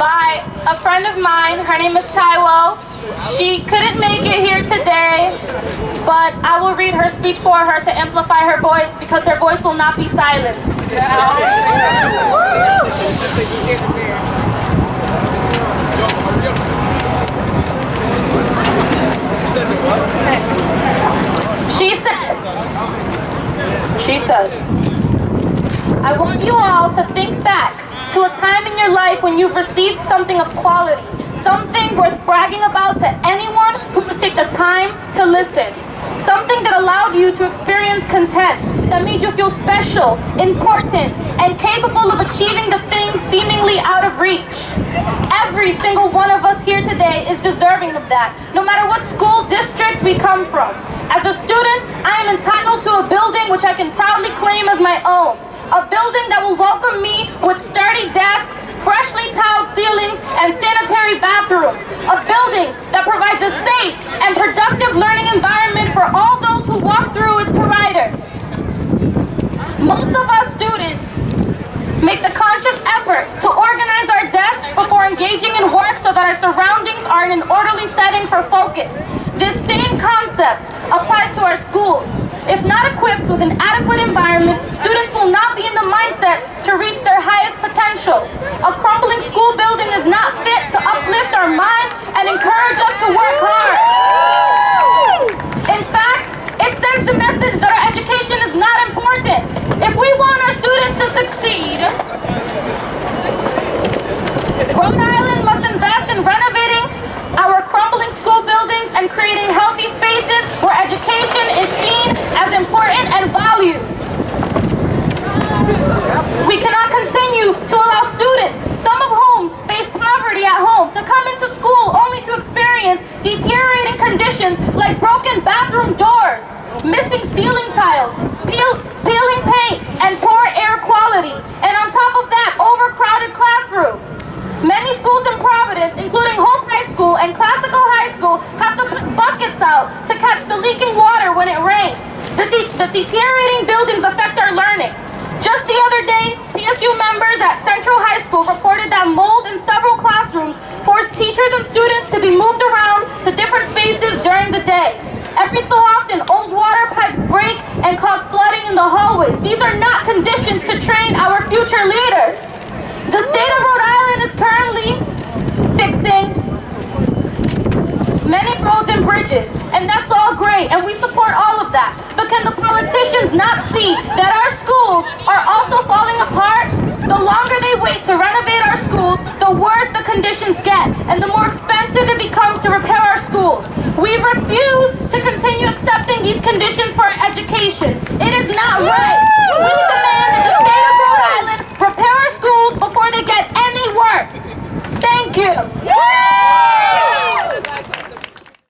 by a friend of mine. Her name is Taio. She couldn't make it here today, but I will read her speech for her to amplify her voice because her voice will not be silenced. She says, I want you all to think back to a time in your life when you've received something of quality, something worth bragging about to anyone who would take the time to listen, something that allowed you to experience content, that made you feel special, important, and capable of achieving the things seemingly out of reach. Every single one of us here today is deserving of that, no matter what school district we come from. As a student, I am entitled to a building which I can proudly claim as my own. A building that will welcome me with sturdy desks, freshly tiled ceilings, and sanitary bathrooms. A building that provides a safe and productive learning environment for all those who walk through its corridors. Most of us students make the conscious effort to organize our desks before engaging in work so that our surroundings are in an orderly setting for focus. This same concept applies to our schools. If not equipped with an adequate environment, students will not be in the mindset to reach their highest potential. A crumbling school building is not fit to uplift our minds and encourage us to work hard. In fact, it sends the message that our education is not important. If we want our students to succeed, Rhode Island must invest in renovating our crumbling school buildings and creating healthy spaces where education is seen as important and valued. We cannot continue to allow students, some of whom face poverty at home, to come into school only to experience deteriorating conditions like broken bathroom doors, missing ceiling tiles, peeling paint, and poor air quality. And on top of that, overcrowded classrooms. Many schools in Providence, including Hope High School and Classical High School, have to put buckets out to catch the leaking water when it rains. The deteriorating buildings affect our learning. Just the other day, PSU members at Central High School reported that mold in several classrooms forced teachers and students to be moved around to different spaces during the day. Every so often, old water pipes break and cause flooding in the hallways. These are not conditions to train our future leaders. The state of Rhode Island is currently fixing many roads and bridges, and that's all great, and we support all of that. But can the politicians not see that our schools are also falling apart? The longer they wait to renovate our schools, the worse the conditions get, and the more expensive it becomes to repair our schools. We refuse to continue accepting these conditions for our education. It is not right. We